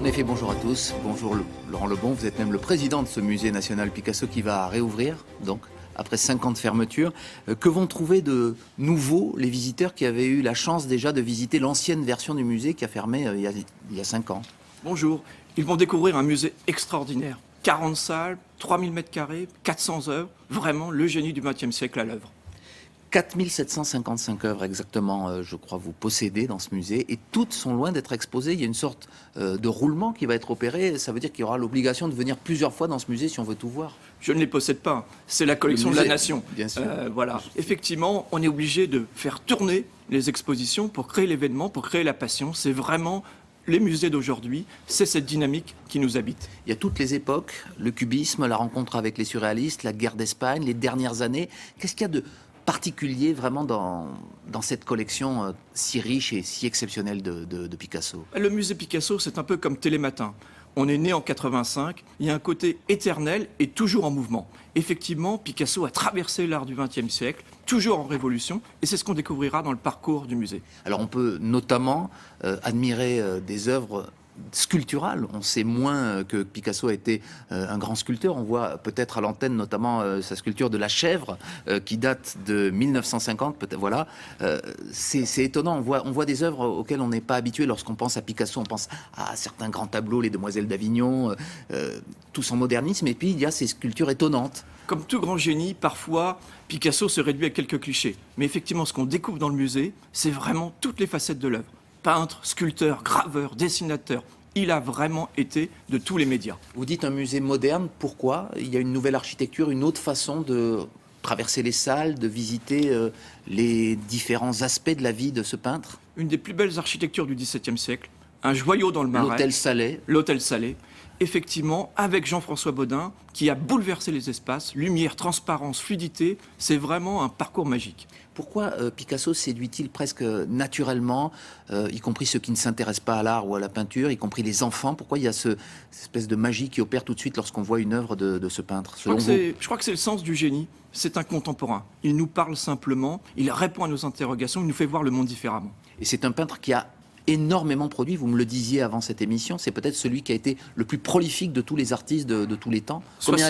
effet, bonjour à tous. Bonjour Laurent Lebon, vous êtes même le président de ce musée national Picasso qui va réouvrir, donc, après 5 ans de fermeture. Que vont trouver de nouveau les visiteurs qui avaient eu la chance déjà de visiter l'ancienne version du musée qui a fermé il y a 5 ans? Bonjour, ils vont découvrir un musée extraordinaire. 40 salles, 3000 m², 400 œuvres, vraiment le génie du XXe siècle à l'œuvre. 4755 œuvres exactement, je crois, vous possédez dans ce musée, et toutes sont loin d'être exposées. Il y a une sorte de roulement qui va être opéré. Ça veut dire qu'il y aura l'obligation de venir plusieurs fois dans ce musée si on veut tout voir. Je ne les possède pas, c'est la collection de la nation. Bien sûr. Voilà. Effectivement, on est obligé de faire tourner les expositions pour créer l'événement, pour créer la passion. C'est vraiment les musées d'aujourd'hui, c'est cette dynamique qui nous habite. Il y a toutes les époques, le cubisme, la rencontre avec les surréalistes, la guerre d'Espagne, les dernières années. Qu'est-ce qu'il y a de particulier vraiment dans cette collection si riche et si exceptionnelle de Picasso? Le musée Picasso, c'est un peu comme Télématin. On est né en 85, il y a un côté éternel et toujours en mouvement. Effectivement, Picasso a traversé l'art du XXe siècle, toujours en révolution, et c'est ce qu'on découvrira dans le parcours du musée. Alors on peut notamment admirer des œuvres sculpturales. On sait moins que Picasso a été un grand sculpteur. On voit peut-être à l'antenne notamment sa sculpture de la chèvre qui date de 1950. Peut-être, voilà. C'est étonnant. On voit des œuvres auxquelles on n'est pas habitué lorsqu'on pense à Picasso. On pense à certains grands tableaux, les Demoiselles d'Avignon, tout son modernisme. Et puis il y a ces sculptures étonnantes. Comme tout grand génie, parfois, Picasso se réduit à quelques clichés. Mais effectivement, ce qu'on découvre dans le musée, c'est vraiment toutes les facettes de l'œuvre. Peintre, sculpteur, graveur, dessinateur. Il a vraiment été de tous les médias. Vous dites un musée moderne, pourquoi? Il y a une nouvelle architecture, une autre façon de traverser les salles, de visiter les différents aspects de la vie de ce peintre? Une des plus belles architectures du XVIIe siècle, un joyau dans le Marais. L'hôtel Salé. L'hôtel Salé. Effectivement, avec Jean-François Bodin, qui a bouleversé les espaces, lumière, transparence, fluidité, c'est vraiment un parcours magique. Pourquoi Picasso séduit-il presque naturellement, y compris ceux qui ne s'intéressent pas à l'art ou à la peinture, y compris les enfants? Pourquoi il y a cette espèce de magie qui opère tout de suite lorsqu'on voit une œuvre de ce peintre, selon vous? Je crois que c'est le sens du génie. C'est un contemporain. Il nous parle simplement, il répond à nos interrogations, il nous fait voir le monde différemment. Et c'est un peintre qui a énormément produit, vous me le disiez avant cette émission, c'est peut-être celui qui a été le plus prolifique de tous les artistes de tous les temps. Combien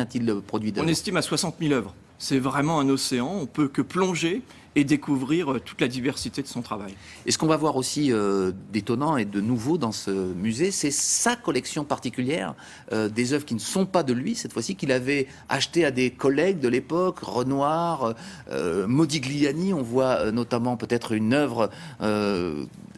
a-t-il produit d'œuvres? On estime à 60 000 œuvres. C'est vraiment un océan, on peut que plonger et découvrir toute la diversité de son travail. Et ce qu'on va voir aussi d'étonnant et de nouveau dans ce musée, c'est sa collection particulière, des œuvres qui ne sont pas de lui, cette fois-ci, qu'il avait achetées à des collègues de l'époque, Renoir, Modigliani. On voit notamment peut-être une œuvre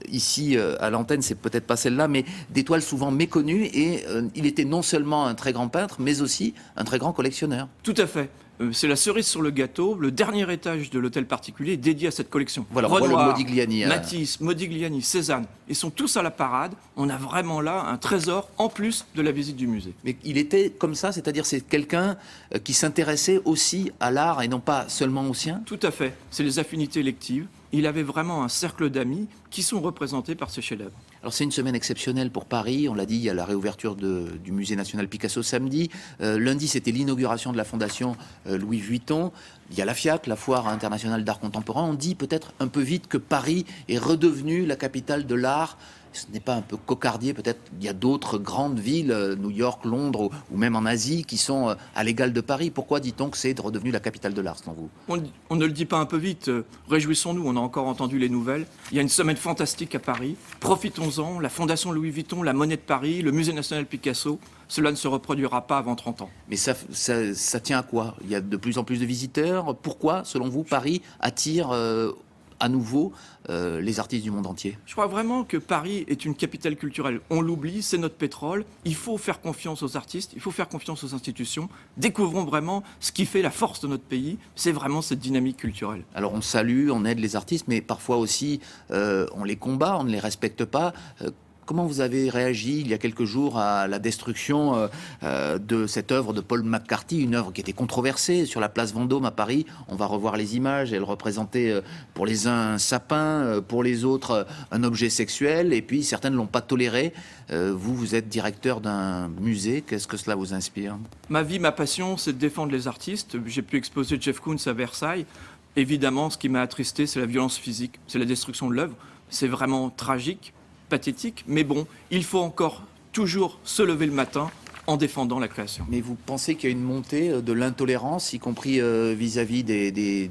ici à l'antenne, c'est peut-être pas celle-là, mais des toiles souvent méconnues, et il était non seulement un très grand peintre, mais aussi un très grand collectionneur. Tout à fait. C'est la cerise sur le gâteau. Le dernier étage de l'hôtel particulier est dédié à cette collection. Voilà, Renoir, Modigliani, Matisse, Modigliani, Cézanne. Ils sont tous à la parade. On a vraiment là un trésor en plus de la visite du musée. Mais il était comme ça, c'est-à-dire c'est quelqu'un qui s'intéressait aussi à l'art et non pas seulement au sien? Tout à fait. C'est les affinités électives. Il avait vraiment un cercle d'amis qui sont représentés par ses chefs-d'œuvre. Alors c'est une semaine exceptionnelle pour Paris, on l'a dit, il y a la réouverture du musée national Picasso samedi. Lundi, c'était l'inauguration de la fondation Louis Vuitton. Il y a la FIAC, la Foire internationale d'art contemporain. On dit peut-être un peu vite que Paris est redevenu la capitale de l'art. Ce n'est pas un peu cocardier? Peut-être il y a d'autres grandes villes, New York, Londres ou même en Asie, qui sont à l'égal de Paris. Pourquoi dit-on que c'est redevenu la capitale de l'art, selon vous? On ne le dit pas un peu vite. Réjouissons-nous, on a encore entendu les nouvelles. Il y a une semaine fantastique à Paris. Profitons-en. La Fondation Louis Vuitton, la Monnaie de Paris, le Musée national Picasso. Cela ne se reproduira pas avant 30 ans. Mais ça tient à quoi? Il y a de plus en plus de visiteurs. Pourquoi, selon vous, Paris attire à nouveau les artistes du monde entier? Je crois vraiment que Paris est une capitale culturelle. On l'oublie, c'est notre pétrole. Il faut faire confiance aux artistes, il faut faire confiance aux institutions. Découvrons vraiment ce qui fait la force de notre pays. C'est vraiment cette dynamique culturelle. Alors on salue, on aide les artistes, mais parfois aussi on les combat, on ne les respecte pas. Comment vous avez réagi il y a quelques jours à la destruction de cette œuvre de Paul McCarthy, une œuvre qui était controversée sur la place Vendôme à Paris? On va revoir les images. Elle représentait pour les uns un sapin, pour les autres un objet sexuel, et puis certains ne l'ont pas toléré. Vous êtes directeur d'un musée. Qu'est-ce que cela vous inspire? Ma vie, ma passion, c'est de défendre les artistes. J'ai pu exposer Jeff Koons à Versailles. Évidemment, ce qui m'a attristé, c'est la violence physique, c'est la destruction de l'œuvre. C'est vraiment tragique, pathétique, mais bon, il faut encore toujours se lever le matin en défendant la création. Mais vous pensez qu'il y a une montée de l'intolérance, y compris vis-à-vis des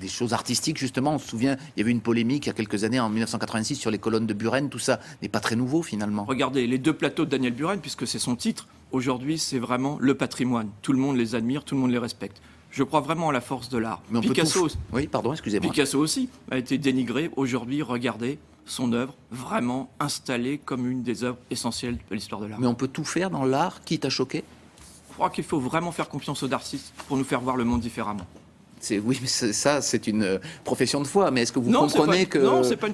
choses artistiques, justement? On se souvient, il y avait une polémique il y a quelques années, en 1986, sur les colonnes de Buren. Tout ça n'est pas très nouveau, finalement. Regardez, les 2 plateaux de Daniel Buren, puisque c'est son titre, aujourd'hui, c'est vraiment le patrimoine. Tout le monde les admire, tout le monde les respecte. Je crois vraiment à la force de l'art. Mais Picasso, oui, pardon, excusez-moi. Picasso aussi a été dénigré. Aujourd'hui, regardez son œuvre vraiment installée comme une des œuvres essentielles de l'histoire de l'art. Mais on peut tout faire dans l'art, quitte à choquer? Je crois qu'il faut vraiment faire confiance aux artistes pour nous faire voir le monde différemment. Oui, mais ça, c'est une profession de foi. Mais est-ce que vous comprenez que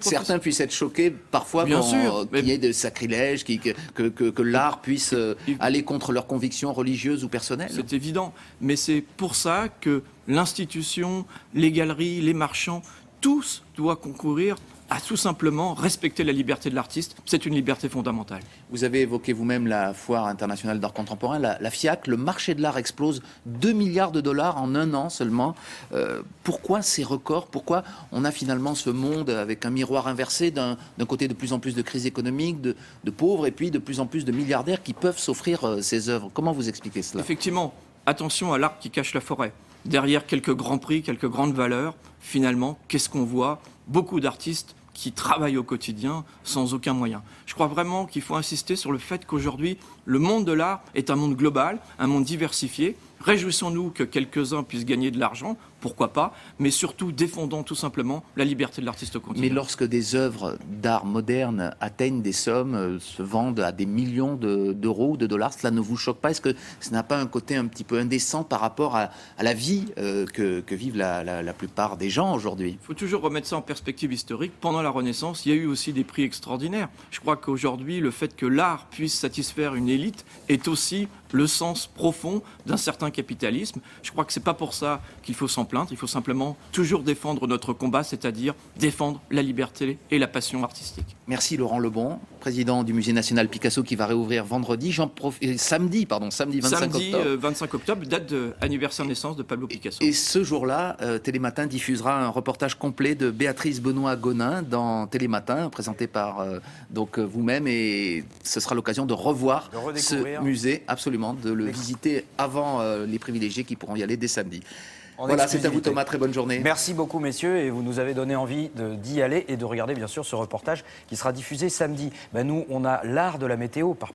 certains puissent être choqués parfois qu'il y ait des sacrilèges, que l'art puisse aller contre leurs convictions religieuses ou personnelles? C'est évident. Mais c'est pour ça que l'institution, les galeries, les marchands, tous doivent concourir à tout simplement respecter la liberté de l'artiste. C'est une liberté fondamentale. Vous avez évoqué vous-même la Foire internationale d'art contemporain, la FIAC. Le marché de l'art explose, 2 milliards de dollars en un an seulement. Pourquoi ces records? Pourquoi on a finalement ce monde avec un miroir inversé, d'un côté de plus en plus de crise économique, de pauvres, et puis de plus en plus de milliardaires qui peuvent s'offrir ces œuvres? Comment vous expliquez cela? Effectivement, attention à l'arbre qui cache la forêt. Derrière quelques grands prix, quelques grandes valeurs, finalement, qu'est-ce qu'on voit? Beaucoup d'artistes qui travaillent au quotidien sans aucun moyen. Je crois vraiment qu'il faut insister sur le fait qu'aujourd'hui, le monde de l'art est un monde global, un monde diversifié. Réjouissons-nous que quelques-uns puissent gagner de l'argent, pourquoi pas, mais surtout défendons tout simplement la liberté de l'artiste au quotidien. Mais lorsque des œuvres d'art moderne atteignent des sommes, se vendent à des millions d'euros ou de dollars, cela ne vous choque pas? Est-ce que ça n'a pas un côté un petit peu indécent par rapport à la vie que vivent la plupart des gens aujourd'hui? Il faut toujours remettre ça en perspective historique. Pendant la Renaissance, il y a eu aussi des prix extraordinaires. Je crois qu'aujourd'hui, le fait que l'art puisse satisfaire une élite est aussi le sens profond d'un certain capitalisme. Je crois que c'est pas pour ça qu'il faut s'en plaindre. Il faut simplement toujours défendre notre combat, c'est-à-dire défendre la liberté et la passion artistique. Merci Laurent Lebon, président du Musée national Picasso qui va réouvrir samedi 25 octobre. 25 octobre, date d'anniversaire de naissance de Pablo Picasso. Et ce jour-là, Télématin diffusera un reportage complet de Béatrice Benoît-Gonin dans Télématin, présenté par vous-même, et ce sera l'occasion de revoir ce musée, absolument, de le visiter avant les privilégiés qui pourront y aller dès samedi. Voilà, c'est à vous Thomas, très bonne journée. Merci beaucoup messieurs, et vous nous avez donné envie d'y aller et de regarder bien sûr ce reportage qui sera diffusé samedi. Nous, on a l'art de la météo par